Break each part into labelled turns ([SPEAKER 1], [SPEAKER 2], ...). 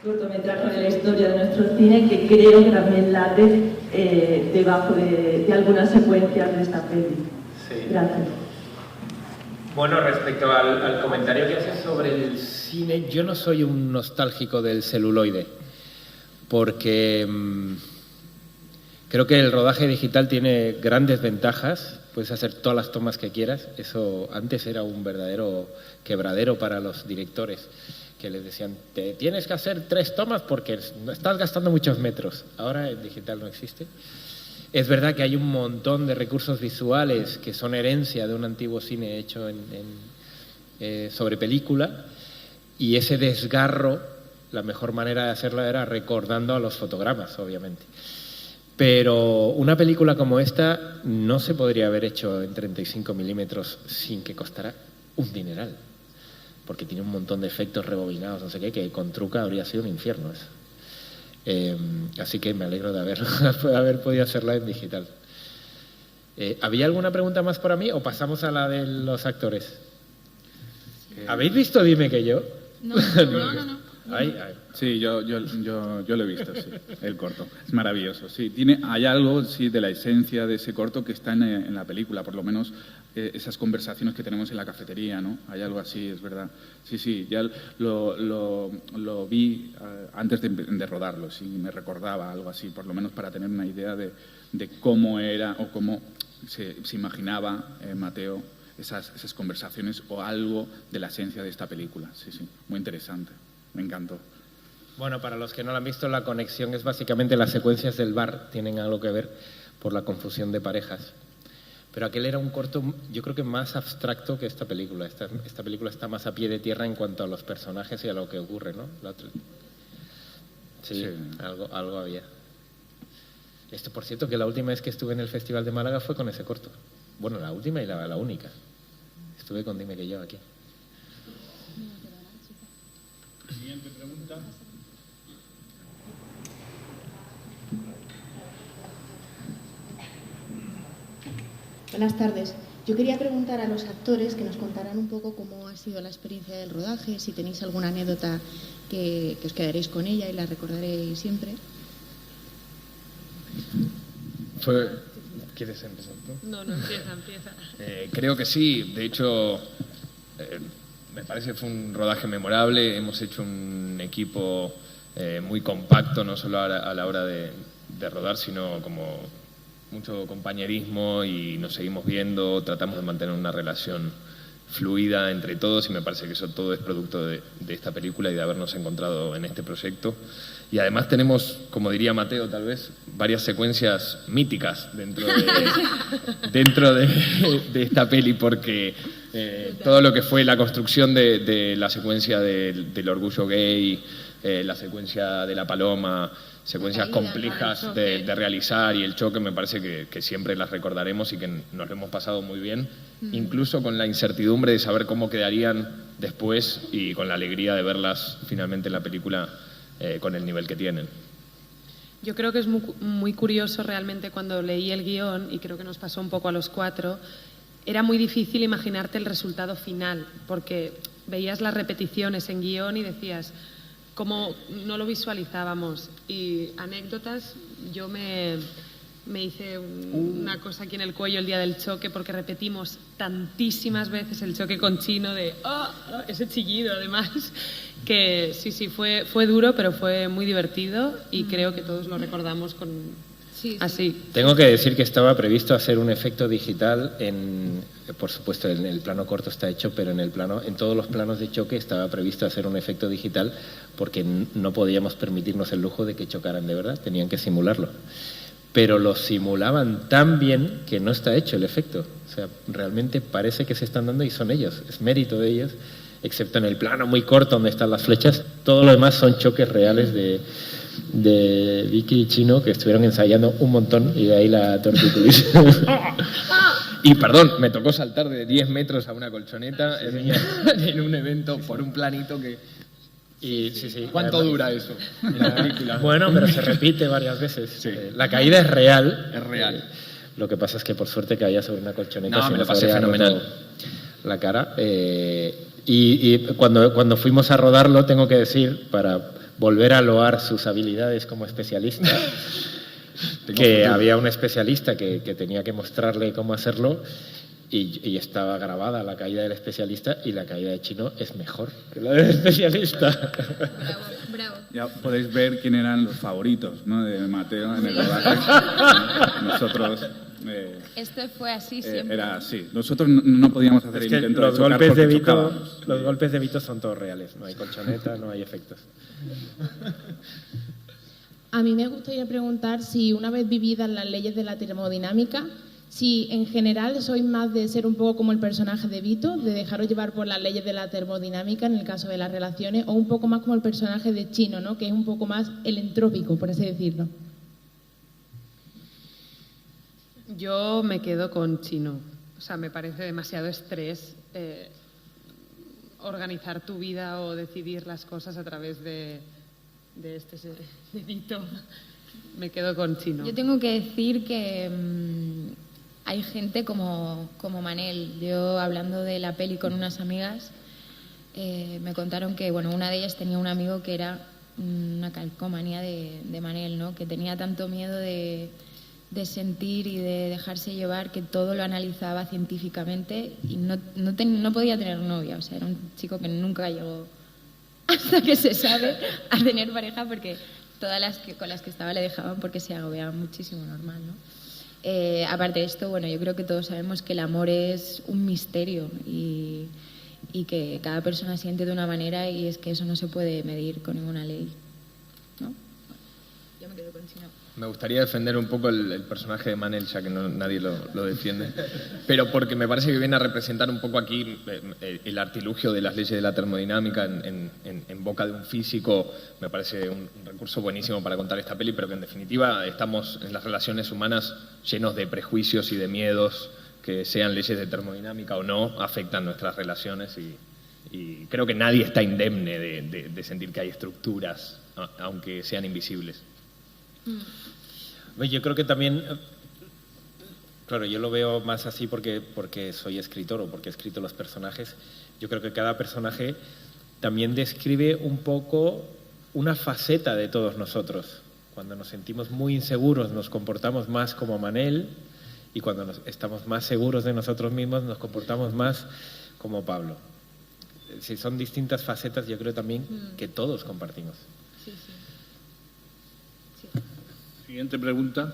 [SPEAKER 1] cortometraje de la historia de nuestro cine que creo que también late debajo de algunas secuencias de esta peli.
[SPEAKER 2] Sí.
[SPEAKER 1] Gracias.
[SPEAKER 3] Bueno, respecto al comentario que haces sobre el cine, yo no soy un nostálgico del celuloide, porque creo que el rodaje digital tiene grandes ventajas. Puedes hacer todas las tomas que quieras. Eso antes era un verdadero quebradero para los directores, que les decían, te tienes que hacer 3 tomas porque estás gastando muchos metros. Ahora el digital no existe. Es verdad que hay un montón de recursos visuales que son herencia de un antiguo cine hecho sobre película, y ese desgarro, la mejor manera de hacerlo era recordando a los fotogramas, obviamente. Pero una película como esta no se podría haber hecho en 35 milímetros sin que costara un dineral, porque tiene un montón de efectos rebobinados, no sé qué, que con truca habría sido un infierno eso. Así que me alegro de haber podido hacerla en digital. ¿Había alguna pregunta más para mí o pasamos a la de los actores? ¿Habéis visto Dime que yo?
[SPEAKER 4] No.
[SPEAKER 3] Ay.
[SPEAKER 5] Sí, yo lo he visto, sí, el corto. Es maravilloso, sí. Hay algo, sí, de la esencia de ese corto que está en la película, por lo menos esas conversaciones que tenemos en la cafetería, ¿no? Hay algo así, es verdad. Sí, ya lo vi antes de rodarlo, sí, me recordaba algo así, por lo menos para tener una idea de cómo era o cómo se imaginaba Mateo esas conversaciones o algo de la esencia de esta película. Sí, muy interesante, me encantó.
[SPEAKER 3] Bueno, para los que no lo han visto, la conexión es básicamente las secuencias del bar, tienen algo que ver por la confusión de parejas. Pero aquel era un corto, yo creo que más abstracto que esta película. Esta película está más a pie de tierra en cuanto a los personajes y a lo que ocurre, ¿no? Sí. Algo había. Por cierto, que la última vez que estuve en el Festival de Málaga fue con ese corto. Bueno, la última y la única. Estuve con Dime que yo aquí.
[SPEAKER 5] Siguiente pregunta.
[SPEAKER 4] Buenas tardes. Yo quería preguntar a los actores que nos contaran un poco cómo ha sido la experiencia del rodaje, si tenéis alguna anécdota que os quedaréis con ella y la recordaréis siempre.
[SPEAKER 6] ¿Quieres empezar tú?
[SPEAKER 7] No, empieza.
[SPEAKER 6] Creo que sí. De hecho, me parece que fue un rodaje memorable. Hemos hecho un equipo muy compacto, no solo a la hora de rodar, sino como mucho compañerismo, y nos seguimos viendo, tratamos de mantener una relación fluida entre todos, y me parece que eso todo es producto de esta película y de habernos encontrado en este proyecto. Y además tenemos, como diría Mateo tal vez, varias secuencias míticas dentro de esta peli, porque todo lo que fue la construcción de la secuencia del orgullo gay, la secuencia de la paloma, secuencias complejas de realizar, y el choque, me parece que siempre las recordaremos y que nos lo hemos pasado muy bien, incluso con la incertidumbre de saber cómo quedarían después y con la alegría de verlas finalmente en la película con el nivel que tienen.
[SPEAKER 7] Yo creo que es muy curioso realmente cuando leí el guión, y creo que nos pasó un poco a los 4, era muy difícil imaginarte el resultado final, porque veías las repeticiones en guión y decías, como no lo visualizábamos. Y anécdotas, yo me hice una cosa aquí en el cuello el día del choque, porque repetimos tantísimas veces el choque con Chino de ese chillido, además, que sí, fue duro, pero fue muy divertido, y creo que todos lo recordamos así.
[SPEAKER 3] Tengo que decir que estaba previsto hacer un efecto digital por supuesto, en el plano corto está hecho, pero en todos los planos de choque estaba previsto hacer un efecto digital, porque no podíamos permitirnos el lujo de que chocaran de verdad, tenían que simularlo. Pero lo simulaban tan bien que no está hecho el efecto. O sea, realmente parece que se están dando y son ellos, es mérito de ellos, excepto en el plano muy corto donde están las flechas. Todo lo demás son choques reales de Vicky y Chino, que estuvieron ensayando un montón, y de ahí la torticolis. Y perdón, me tocó saltar de 10 metros a una colchoneta en un evento por un planito que... Sí.
[SPEAKER 6] ¿Cuánto dura eso en la película?
[SPEAKER 3] Bueno, pero se repite varias veces.
[SPEAKER 6] Sí.
[SPEAKER 3] La caída es real.
[SPEAKER 6] Es real.
[SPEAKER 3] Lo que pasa es que por suerte caía sobre una colchoneta.
[SPEAKER 6] No, me lo pasé fenomenal.
[SPEAKER 3] La cara. Y cuando fuimos a rodarlo, tengo que decir, para volver a loar sus habilidades como especialista, que había un especialista que tenía que mostrarle cómo hacerlo y estaba grabada la caída del especialista y la caída de Chino es mejor que la del especialista.
[SPEAKER 4] Bravo, bravo.
[SPEAKER 5] Ya podéis ver quién eran los favoritos, ¿no?, de Mateo en el rodaje. Nosotros...
[SPEAKER 2] Esto fue así siempre.
[SPEAKER 5] Era así. Nosotros no podíamos hacer
[SPEAKER 3] Es que
[SPEAKER 5] intento
[SPEAKER 3] los
[SPEAKER 5] de chocar
[SPEAKER 3] golpes de
[SPEAKER 5] porque
[SPEAKER 3] Vito,
[SPEAKER 5] chocábamos.
[SPEAKER 3] los golpes de Vito son todos reales, no hay colchoneta, no hay efectos.
[SPEAKER 8] A mí me gustaría preguntar si una vez vividas las leyes de la termodinámica, si en general sois más de ser un poco como el personaje de Vito, de dejaros llevar por las leyes de la termodinámica en el caso de las relaciones, o un poco más como el personaje de Chino, ¿no?, que es un poco más el entrópico, por así decirlo.
[SPEAKER 7] Yo me quedo con Chino. O sea, me parece demasiado estrés organizar tu vida o decidir las cosas a través de Vito. Me quedo con Chino.
[SPEAKER 2] Yo tengo que decir que hay gente como Manel. Yo, hablando de la peli con unas amigas, me contaron que, bueno, una de ellas tenía un amigo que era una calcomanía de Manel, ¿no?, que tenía tanto miedo de sentir y de dejarse llevar que todo lo analizaba científicamente y no podía tener novia. O sea, era un chico que nunca llegó, hasta que se sabe, a tener pareja, porque todas las con las que estaba le dejaban porque se agobiaban muchísimo, normal, ¿no? Aparte de esto, bueno, yo creo que todos sabemos que el amor es un misterio y que cada persona siente de una manera, y es que eso no se puede medir con ninguna ley, ¿no? Bueno, yo me quedo con Chino.
[SPEAKER 6] Me gustaría defender un poco el personaje de Manel, ya que nadie lo defiende, pero porque me parece que viene a representar un poco aquí el artilugio de las leyes de la termodinámica en boca de un físico. Me parece un recurso buenísimo para contar esta peli, pero que en definitiva estamos en las relaciones humanas llenos de prejuicios y de miedos que, sean leyes de termodinámica o no, afectan nuestras relaciones y creo que nadie está indemne de sentir que hay estructuras, aunque sean invisibles.
[SPEAKER 3] Yo creo que también, claro, yo lo veo más así porque soy escritor o porque he escrito los personajes. Yo creo que cada personaje también describe un poco una faceta de todos nosotros. Cuando nos sentimos muy inseguros nos comportamos más como Manel, y cuando estamos más seguros de nosotros mismos nos comportamos más como Pablo. Si son distintas facetas, yo creo también que todos compartimos.
[SPEAKER 2] Sí, sí.
[SPEAKER 9] Siguiente pregunta.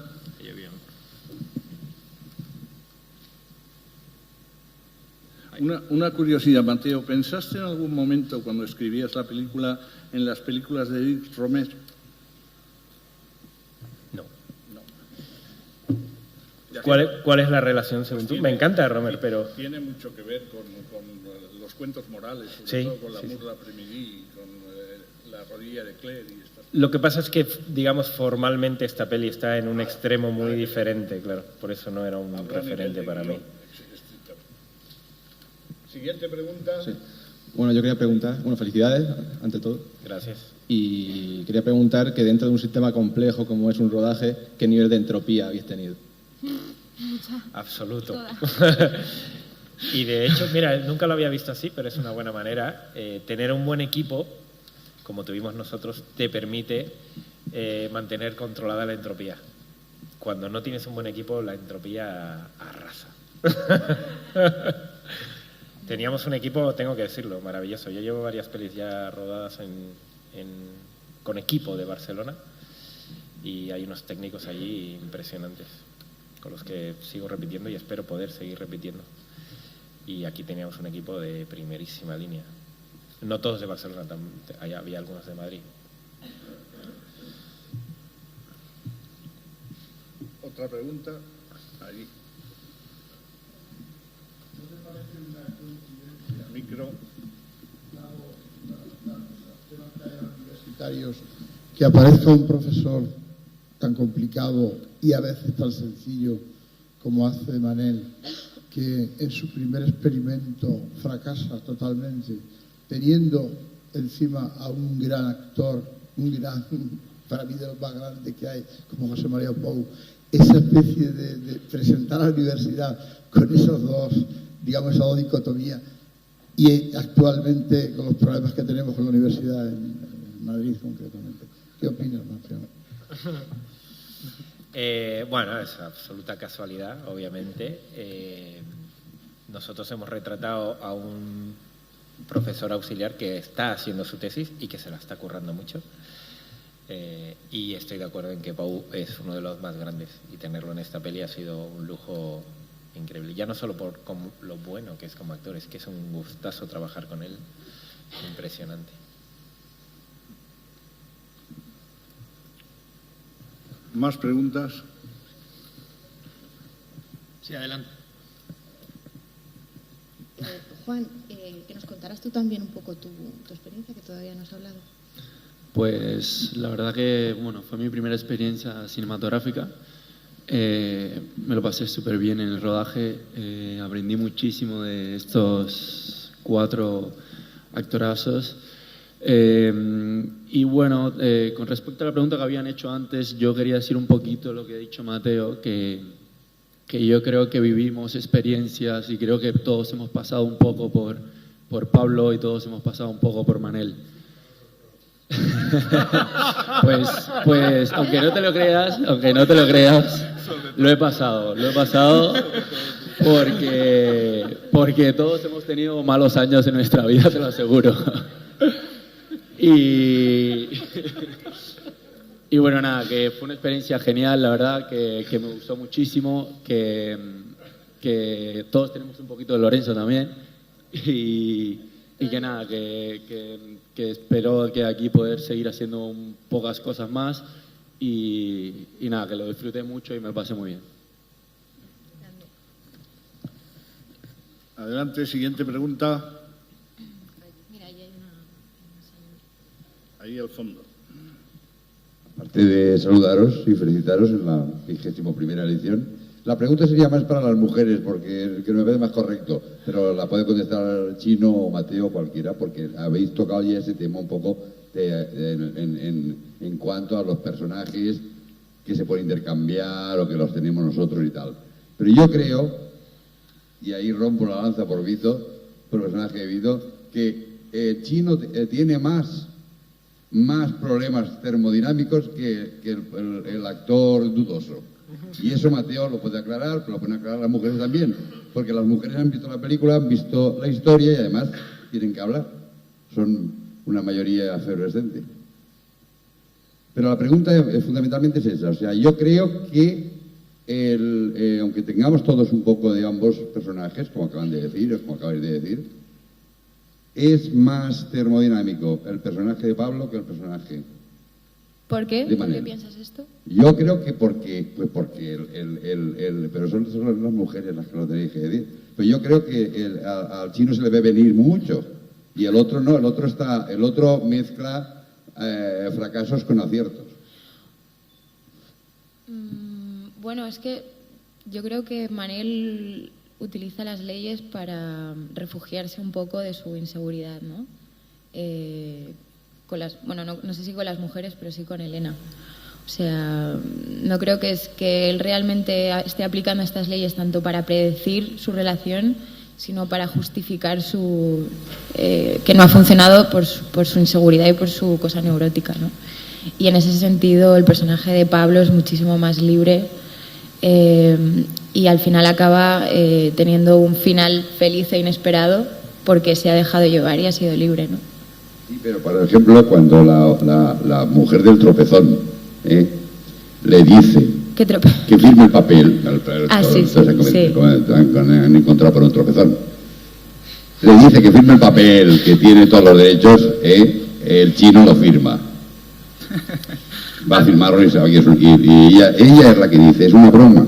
[SPEAKER 9] Una curiosidad, Mateo. ¿Pensaste en algún momento, cuando escribías la película, en las películas de Eric Romer?
[SPEAKER 3] No. ¿Cuál es la relación, según tú? Me encanta Romer, pero...
[SPEAKER 9] Tiene mucho que ver con los cuentos morales, sobre todo con la Murra Premidí, con la rodilla de Claire y estas.
[SPEAKER 3] Lo que pasa es que, digamos, formalmente esta peli está en un extremo muy diferente, claro. Por eso no era un referente para mí.
[SPEAKER 9] Siguiente pregunta.
[SPEAKER 10] Sí. Bueno, yo quería preguntar, felicidades, ante todo.
[SPEAKER 3] Gracias.
[SPEAKER 10] Y quería preguntar que dentro de un sistema complejo como es un rodaje, ¿qué nivel de entropía habéis tenido?
[SPEAKER 3] Absoluto. Y de hecho, mira, nunca lo había visto así, pero es una buena manera. Tener un buen equipo, como tuvimos nosotros, te permite mantener controlada la entropía. Cuando no tienes un buen equipo, la entropía arrasa. Teníamos un equipo, tengo que decirlo, maravilloso. Yo llevo varias pelis ya rodadas con equipo de Barcelona, y hay unos técnicos allí impresionantes con los que sigo repitiendo y espero poder seguir repitiendo. Y aquí teníamos un equipo de primerísima línea. No todos de Barcelona, había algunos de Madrid.
[SPEAKER 9] Otra pregunta. Ahí. Micro.
[SPEAKER 11] Que aparezca un profesor tan complicado y a veces tan sencillo como hace Manel, que en su primer experimento fracasa totalmente, teniendo encima a un gran actor, para mí de los más grandes que hay, como José María Pou, esa especie de presentar a la universidad con esos dos, digamos, esa dos dicotomías, y actualmente con los problemas que tenemos con la universidad en Madrid concretamente. ¿Qué opinas, Mateo?
[SPEAKER 3] Bueno, es absoluta casualidad, obviamente. Nosotros hemos retratado a un profesor auxiliar que está haciendo su tesis y que se la está currando mucho. Y estoy de acuerdo en que Pau es uno de los más grandes y tenerlo en esta peli ha sido un lujo increíble. Ya no solo por lo bueno que es como actor, es que es un gustazo trabajar con él. Impresionante.
[SPEAKER 9] ¿Más preguntas?
[SPEAKER 12] Sí, adelante.
[SPEAKER 4] Juan, que nos contaras tú también un poco tu experiencia, que todavía no has hablado.
[SPEAKER 13] Pues la verdad que fue mi primera experiencia cinematográfica. Me lo pasé súper bien en el rodaje. Aprendí muchísimo de estos 4 actorazos. Y bueno, con respecto a la pregunta que habían hecho antes, yo quería decir un poquito lo que ha dicho Mateo, que yo creo que vivimos experiencias y creo que todos hemos pasado un poco por Pablo y todos hemos pasado un poco por Manel. pues aunque no te lo creas, lo he pasado porque todos hemos tenido malos años en nuestra vida, te lo aseguro. Y bueno, nada, que fue una experiencia genial, la verdad, que me gustó muchísimo, que todos tenemos un poquito de Lorenzo también, y que nada, que espero que aquí poder seguir haciendo pocas cosas más, y nada, que lo disfruté mucho y me lo pasé muy bien.
[SPEAKER 9] Adelante, siguiente pregunta.
[SPEAKER 4] Mira, ahí hay una señora.
[SPEAKER 9] Ahí al fondo.
[SPEAKER 14] Aparte de saludaros y felicitaros en la 21ª edición, la pregunta sería más para las mujeres, porque que me parece más correcto, pero la puede contestar Chino o Mateo o cualquiera, porque habéis tocado ya ese tema un poco en cuanto a los personajes que se pueden intercambiar o que los tenemos nosotros y tal. Pero yo creo, y ahí rompo la lanza por Vito, por el personaje de Vito, que Chino tiene más problemas termodinámicos que el actor dudoso. Y eso Mateo lo puede aclarar, pero lo pueden aclarar las mujeres también, porque las mujeres han visto la película, han visto la historia y además tienen que hablar. Son una mayoría efervescente. Pero la pregunta fundamentalmente es esa. O sea, yo creo que aunque tengamos todos un poco de ambos personajes, como acaban de decir, o como acabáis de decir, es más termodinámico el personaje de Pablo que el personaje
[SPEAKER 2] ¿Por qué?
[SPEAKER 14] de
[SPEAKER 2] ¿Por
[SPEAKER 14] Manel.
[SPEAKER 2] qué piensas esto?
[SPEAKER 14] Yo creo que porque pero son las mujeres las que lo tenéis que decir. Pero yo creo que al Chino se le ve venir mucho y el otro no, el otro mezcla fracasos con aciertos.
[SPEAKER 2] Bueno, es que yo creo que Manel utiliza las leyes para refugiarse un poco de su inseguridad, ¿no? No sé si con las mujeres, pero sí con Elena. O sea, no creo que él realmente esté aplicando estas leyes tanto para predecir su relación, sino para justificar que no ha funcionado por su inseguridad y por su cosa neurótica, ¿no? Y en ese sentido el personaje de Pablo es muchísimo más libre y al final acaba teniendo un final feliz e inesperado porque se ha dejado llevar y ha sido libre, ¿no?
[SPEAKER 14] Sí, pero por ejemplo cuando la mujer del tropezón le dice que firme el papel, han encontrado por un tropezón, le dice que firme el papel, que tiene todos los derechos, el Chino lo firma. Va a firmarlo y sabe que y ella es la que dice, es una broma.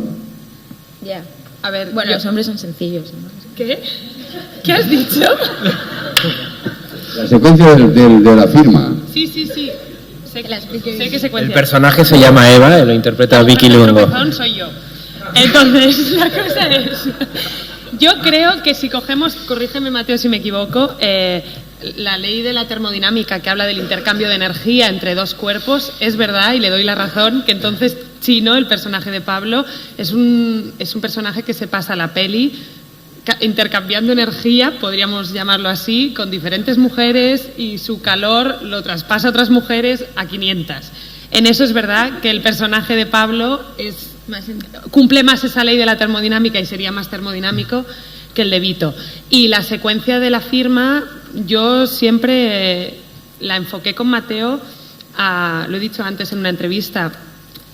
[SPEAKER 2] Ya. A ver, bueno, los hombres son sencillos, ¿no?
[SPEAKER 7] ¿Qué? ¿Qué has dicho?
[SPEAKER 14] La secuencia de la firma.
[SPEAKER 7] Sí. Sé qué secuencia.
[SPEAKER 3] El personaje se llama Eva, lo interpreta Vicky Luengo.
[SPEAKER 7] Soy yo. Entonces, la cosa es... Yo creo que si cogemos, corrígeme Mateo si me equivoco, la ley de la termodinámica que habla del intercambio de energía entre dos cuerpos, es verdad, y le doy la razón, que entonces Chino, el personaje de Pablo, es un personaje que se pasa la peli intercambiando energía, podríamos llamarlo así, con diferentes mujeres, y su calor lo traspasa a otras mujeres a 500. En eso es verdad que el personaje de Pablo cumple más esa ley de la termodinámica y sería más termodinámico que el de Vito. Y la secuencia de la firma, yo siempre la enfoqué con Mateo lo he dicho antes en una entrevista,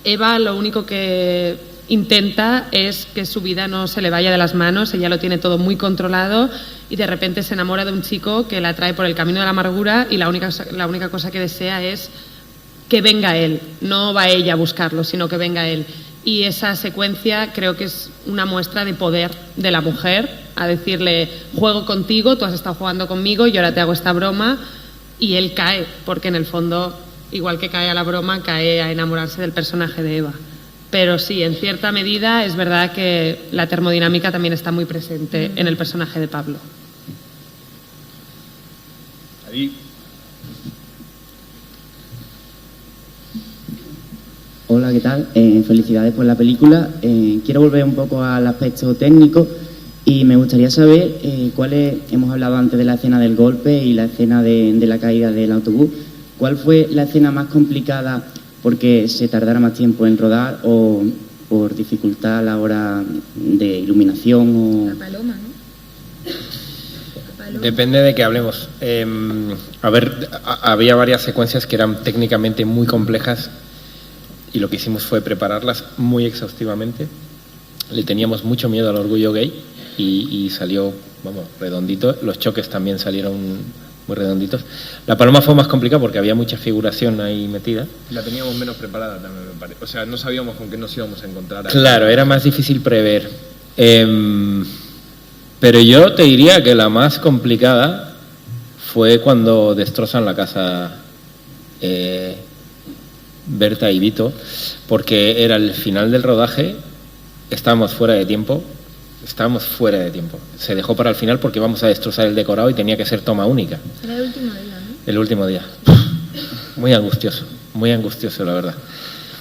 [SPEAKER 7] Eva lo único que intenta es que su vida no se le vaya de las manos, ella lo tiene todo muy controlado y de repente se enamora de un chico que la trae por el camino de la amargura y la única cosa que desea es que venga él, no va ella a buscarlo, sino que venga él. Y esa secuencia creo que es una muestra de poder de la mujer, a decirle, juego contigo, tú has estado jugando conmigo y ahora te hago esta broma, y él cae, porque en el fondo, igual que cae a la broma, cae a enamorarse del personaje de Eva. Pero sí, en cierta medida es verdad que la termodinámica también está muy presente en el personaje de Pablo.
[SPEAKER 5] Ahí.
[SPEAKER 12] Hola, ¿qué tal? Felicidades por la película. Quiero volver un poco al aspecto técnico y me gustaría saber hemos hablado antes de la escena del golpe y la escena de la caída del autobús. ¿Cuál fue la escena más complicada porque se tardara más tiempo en rodar o por dificultad a la hora de iluminación?
[SPEAKER 2] La paloma, ¿no?
[SPEAKER 3] Depende de qué hablemos. Había varias secuencias que eran técnicamente muy complejas y lo que hicimos fue prepararlas muy exhaustivamente. Le teníamos mucho miedo al orgullo gay y salió, redondito. Los choques también salieron muy redonditos. La paloma fue más complicada porque había mucha figuración ahí metida.
[SPEAKER 6] La teníamos menos preparada también, me parece. O sea, no sabíamos con qué nos íbamos a encontrar.
[SPEAKER 3] Claro, era más difícil prever. Pero yo te diría que la más complicada fue cuando destrozan la casa Berta y Vito, porque era el final del rodaje, estábamos fuera de tiempo. Se dejó para el final porque íbamos a destrozar el decorado y tenía que ser toma única.
[SPEAKER 2] Era el último día, ¿no?
[SPEAKER 3] El último día. Muy angustioso, la verdad.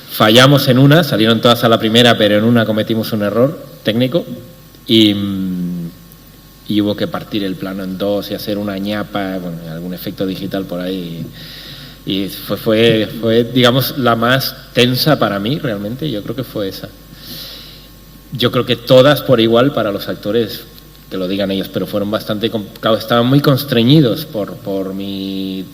[SPEAKER 3] Fallamos en una, salieron todas a la primera, pero en una cometimos un error técnico y hubo que partir el plano en dos y hacer una ñapa, algún efecto digital por ahí. Y fue, digamos, la más tensa para mí, realmente. Yo creo que fue esa. Yo creo que todas por igual para los actores, que lo digan ellos, pero fueron bastante complicados. Estaban muy constreñidos por mi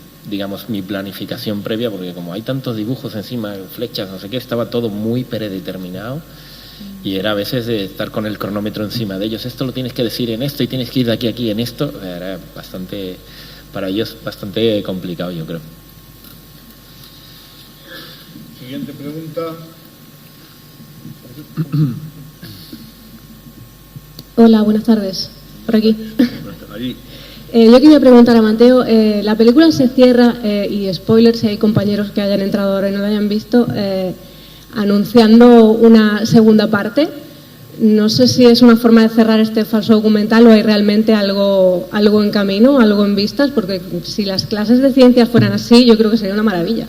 [SPEAKER 3] planificación previa, porque como hay tantos dibujos encima, flechas, no sé qué, estaba todo muy predeterminado. Y era a veces de estar con el cronómetro encima de ellos. Esto lo tienes que decir en esto y tienes que ir de aquí a aquí en esto. Era bastante, para ellos, bastante complicado, yo creo.
[SPEAKER 9] Siguiente pregunta.
[SPEAKER 15] Hola, buenas tardes. Por aquí.
[SPEAKER 9] Allí.
[SPEAKER 15] Yo quería preguntar a Mateo, la película se cierra, y spoiler si hay compañeros que hayan entrado ahora y no la hayan visto, anunciando una segunda parte. No sé si es una forma de cerrar este falso documental o hay realmente algo en camino, algo en vistas, porque si las clases de ciencias fueran así, yo creo que sería una maravilla.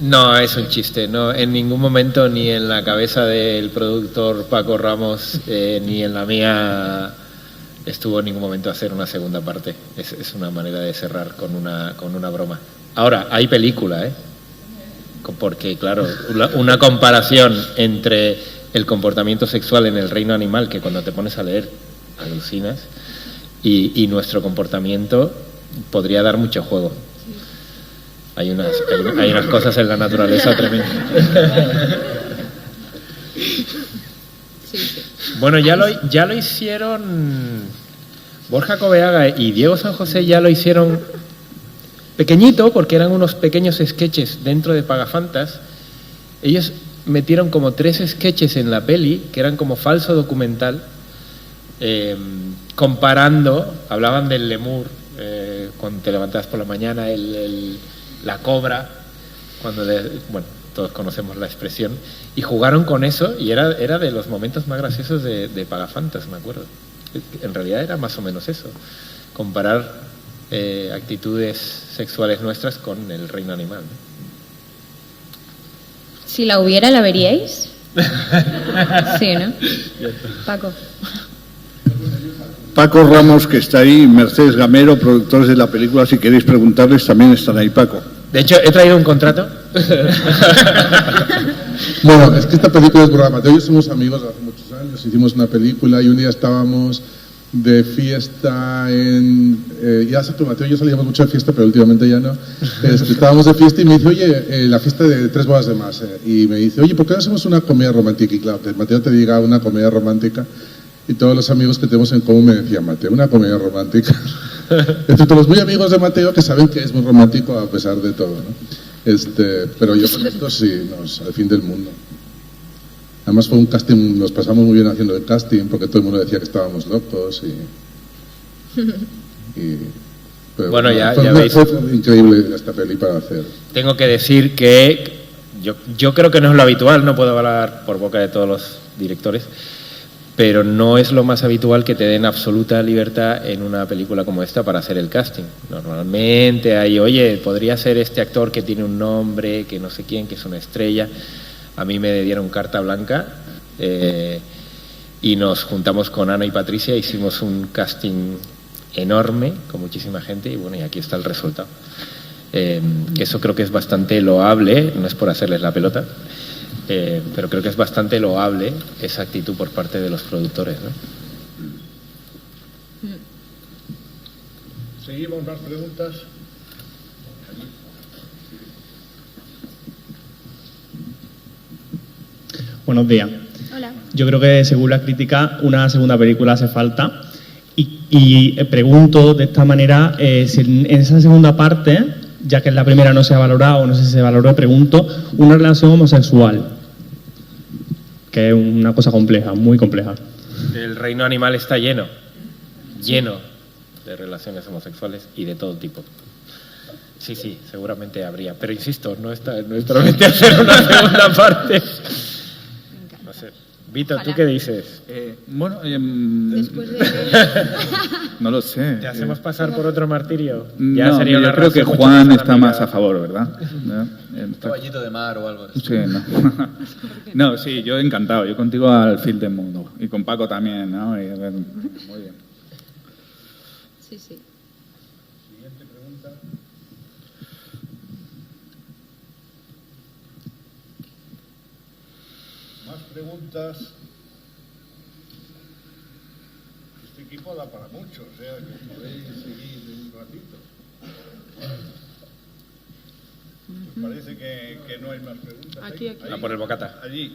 [SPEAKER 3] No, es un chiste. No, en ningún momento, ni en la cabeza del productor Paco Ramos, ni en la mía, estuvo en ningún momento hacer una segunda parte. Es una manera de cerrar con una broma. Ahora, hay película, porque, claro, una comparación entre el comportamiento sexual en el reino animal, que cuando te pones a leer alucinas, y nuestro comportamiento podría dar mucho juego. Hay unas cosas en la naturaleza tremendas. Bueno, ya lo hicieron Borja Coveaga y Diego San José, ya lo hicieron pequeñito, porque eran unos pequeños sketches dentro de Pagafantas. Ellos metieron como 3 sketches en la peli, que eran como falso documental, comparando, hablaban del lemur, cuando te levantabas por la mañana, la cobra, todos conocemos la expresión, y jugaron con eso, y era de los momentos más graciosos de Pagafantas, me acuerdo. En realidad era más o menos eso, comparar actitudes sexuales nuestras con el reino animal, ¿no?
[SPEAKER 2] Si la hubiera, ¿la veríais? Sí, ¿no? Paco.
[SPEAKER 9] Paco Ramos, que está ahí, Mercedes Gamero, productores de la película, si queréis preguntarles, también están ahí, Paco.
[SPEAKER 3] De hecho, he traído un contrato.
[SPEAKER 16] Bueno, es que esta película es Gurra Mateo y yo somos amigos hace muchos años. Hicimos una película y un día estábamos de fiesta ya sé tú, Mateo y yo salíamos mucho de fiesta, pero últimamente ya no. Estábamos de fiesta y me dice, oye, la fiesta de 3 bodas de más. Y me dice, oye, ¿por qué no hacemos una comedia romántica? Y claro, que Mateo te diga una comedia romántica. Y todos los amigos que tenemos en común me decían, Mateo, una comedia romántica. Excepto los muy amigos de Mateo que saben que es muy romántico a pesar de todo, ¿no? Pero yo con esto sí, al fin del mundo. Además fue un casting, nos pasamos muy bien haciendo el casting porque todo el mundo decía que estábamos locos pero
[SPEAKER 3] bueno, ya
[SPEAKER 16] fue
[SPEAKER 3] veis.
[SPEAKER 16] Fue increíble esta peli para hacer.
[SPEAKER 3] Tengo que decir que yo creo que no es lo habitual, no puedo hablar por boca de todos los directores, pero no es lo más habitual que te den absoluta libertad en una película como esta para hacer el casting. Normalmente hay, oye, podría ser este actor que tiene un nombre, que no sé quién, que es una estrella. A mí me dieron carta blanca y nos juntamos con Ana y Patricia, hicimos un casting enorme con muchísima gente y bueno, y aquí está el resultado. Eso creo que es bastante loable, no es por hacerles la pelota, pero creo que es bastante loable esa actitud por parte de los productores, ¿no?
[SPEAKER 9] Seguimos, más preguntas.
[SPEAKER 17] Buenos días.
[SPEAKER 18] Hola.
[SPEAKER 17] Yo creo que, según la crítica, una segunda película hace falta. Y pregunto de esta manera, si en esa segunda parte, ya que en la primera no se ha valorado, no sé si se valoró, pregunto, una relación homosexual, que es una cosa compleja, muy compleja.
[SPEAKER 3] El reino animal está lleno de relaciones homosexuales y de todo tipo. Sí, seguramente habría, pero insisto, no está en nuestra mente hacer una segunda parte. No sé. Vito, ¿tú qué dices?
[SPEAKER 4] Después de...
[SPEAKER 5] No lo sé.
[SPEAKER 3] ¿Te hacemos pasar por otro martirio?
[SPEAKER 5] Ya no, sería yo creo que Juan está más a favor, ¿verdad?
[SPEAKER 19] Un caballito de mar o algo así.
[SPEAKER 5] Sí, no. No, sí, yo encantado. Yo contigo al fin del mundo. Y con Paco también, ¿no? Muy bien.
[SPEAKER 4] Sí.
[SPEAKER 9] Siguiente pregunta. Más preguntas. Este equipo da para mucho, o sea que podéis seguir un ratito. Parece que no hay más preguntas.
[SPEAKER 7] Aquí.
[SPEAKER 3] Ahí. Por el bocata.
[SPEAKER 9] Allí.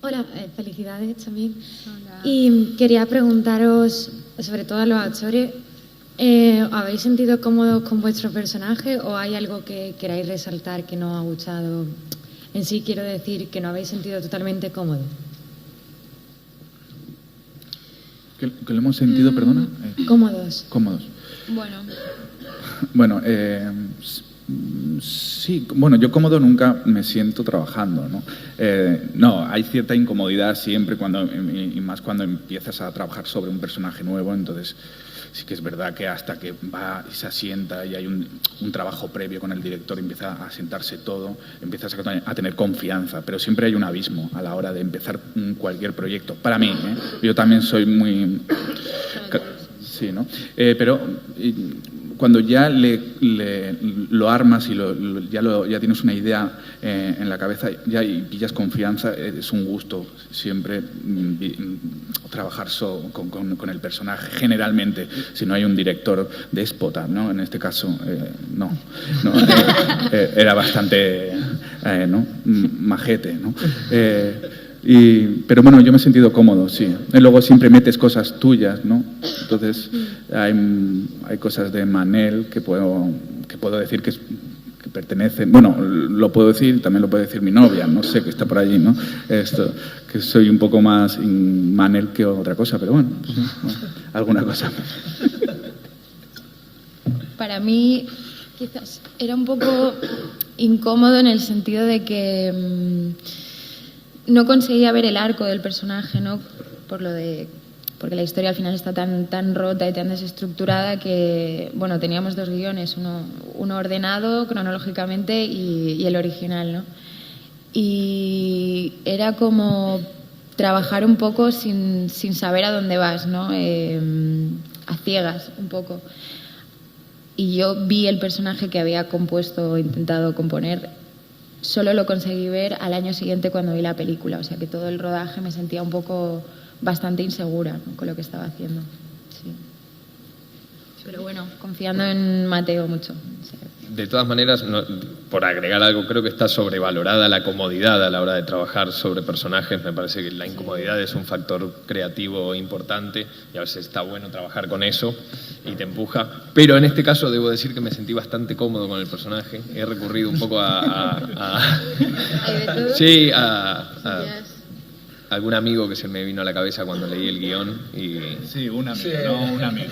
[SPEAKER 18] Hola, felicidades también. Hola. Y quería preguntaros, sobre todo a los actores, ¿habéis sentido cómodos con vuestro personaje o hay algo que queráis resaltar que no os ha gustado? En sí quiero decir que no habéis sentido totalmente cómodo.
[SPEAKER 5] ¿Que lo hemos sentido, perdona?
[SPEAKER 18] Cómodos.
[SPEAKER 5] Bueno, sí, bueno, yo cómodo nunca me siento trabajando, ¿no? No, hay cierta incomodidad siempre y más cuando empiezas a trabajar sobre un personaje nuevo, entonces sí que es verdad que hasta que va y se asienta y hay un trabajo previo con el director, empieza a sentarse todo, empiezas a tener confianza, pero siempre hay un abismo a la hora de empezar cualquier proyecto. Para mí, yo también soy muy... Sí, ¿no? Pero cuando ya lo armas y ya tienes una idea en la cabeza y pillas confianza, es un gusto siempre trabajar con el personaje, generalmente, si no hay un director déspota, ¿no? En este caso, no era bastante majete, ¿no? Pero bueno, yo me he sentido cómodo, sí. Y luego siempre metes cosas tuyas, ¿no? Entonces hay cosas de Manel que puedo decir que pertenecen. Bueno, lo puedo decir, también lo puede decir mi novia, no sé, que está por allí, ¿no? Que soy un poco más Manel que otra cosa, pero bueno, sí, alguna cosa.
[SPEAKER 2] Para mí, quizás era un poco incómodo en el sentido de que no conseguía ver el arco del personaje, ¿no? Porque la historia al final está tan rota y tan desestructurada que, bueno, teníamos 2 guiones, uno ordenado cronológicamente y el original, ¿no? Y era como trabajar un poco sin saber a dónde vas, ¿no? A ciegas, un poco. Y yo vi el personaje que había compuesto o intentado componer, solo lo conseguí ver al año siguiente cuando vi la película. O sea que todo el rodaje me sentía un poco bastante insegura, ¿no?, con lo que estaba haciendo. Sí. Pero bueno, confiando en Mateo mucho. Sí.
[SPEAKER 6] De todas maneras, por agregar algo, creo que está sobrevalorada la comodidad a la hora de trabajar sobre personajes. Me parece que la incomodidad es un factor creativo importante y a veces está bueno trabajar con eso y te empuja. Pero en este caso debo decir que me sentí bastante cómodo con el personaje. He recurrido un poco sí, a algún amigo que se me vino a la cabeza cuando leí el guión y...
[SPEAKER 9] Sí, un amigo, no un amigo.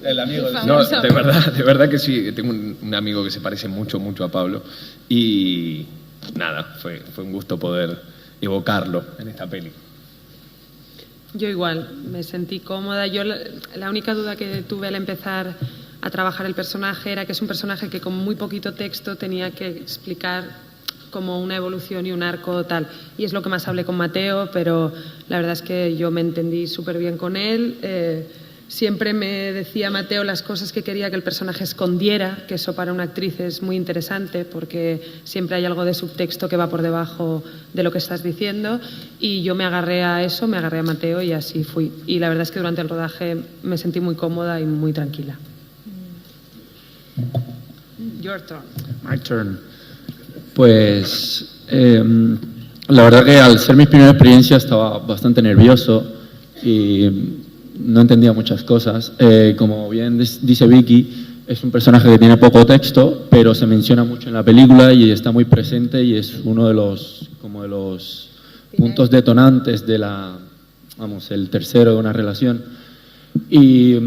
[SPEAKER 9] El amigo.
[SPEAKER 6] No, de verdad que sí. Tengo un amigo que se parece mucho a Pablo y nada, fue un gusto poder evocarlo en esta peli.
[SPEAKER 7] Yo igual, me sentí cómoda. Yo la única duda que tuve al empezar a trabajar el personaje era que es un personaje que con muy poquito texto tenía que explicar como una evolución y un arco tal. Y es lo que más hablé con Mateo, pero la verdad es que yo me entendí súper bien con él. Siempre me decía Mateo las cosas que quería que el personaje escondiera, que eso para una actriz es muy interesante porque siempre hay algo de subtexto que va por debajo de lo que estás diciendo, y yo me agarré a eso, me agarré a Mateo y así fui. Y la verdad es que durante el rodaje me sentí muy cómoda y muy tranquila. Your turn.
[SPEAKER 13] My turn. Pues la verdad que al ser mi primera experiencia estaba bastante nervioso y no entendía muchas cosas. Como bien dice Vicky, es un personaje que tiene poco texto, pero se menciona mucho en la película y está muy presente y es uno de los puntos detonantes de el tercero de una relación. Y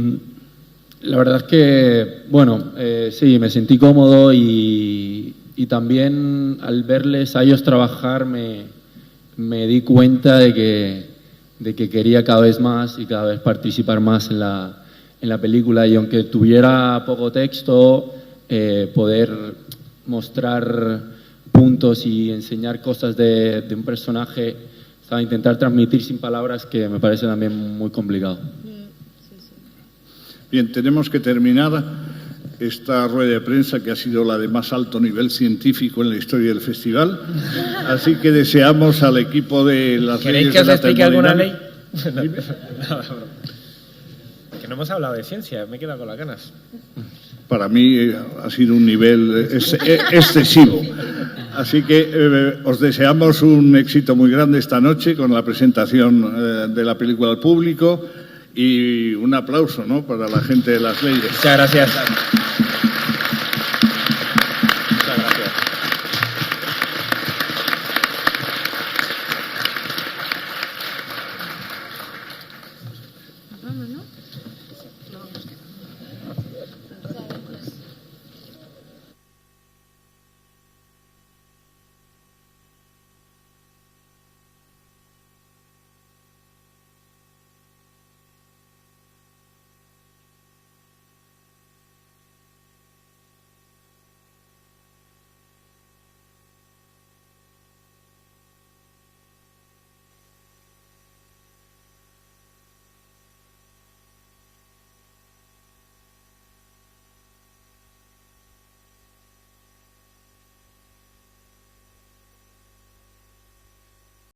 [SPEAKER 13] la verdad es que, bueno, sí, me sentí cómodo y también al verles a ellos trabajar me di cuenta de que quería cada vez más y cada vez participar más en la película, y aunque tuviera poco texto, poder mostrar puntos y enseñar cosas de un personaje, intentar transmitir sin palabras, que me parece también muy complicado.
[SPEAKER 9] Bien, tenemos que terminar esta rueda de prensa, que ha sido la de más alto nivel científico en la historia del festival. Así que deseamos al equipo de las
[SPEAKER 3] ¿Queréis
[SPEAKER 9] leyes
[SPEAKER 3] que
[SPEAKER 9] de
[SPEAKER 3] os
[SPEAKER 9] la
[SPEAKER 3] explique alguna ley? Que no hemos hablado de ciencia, me he quedado con las ganas.
[SPEAKER 9] Para mí ha sido un nivel excesivo. Así que os deseamos un éxito muy grande esta noche con la presentación de la película al público, y un aplauso, ¿no?, para la gente de las leyes.
[SPEAKER 3] Muchas gracias.
[SPEAKER 9] Muchas gracias.
[SPEAKER 7] Vamos, ¿no?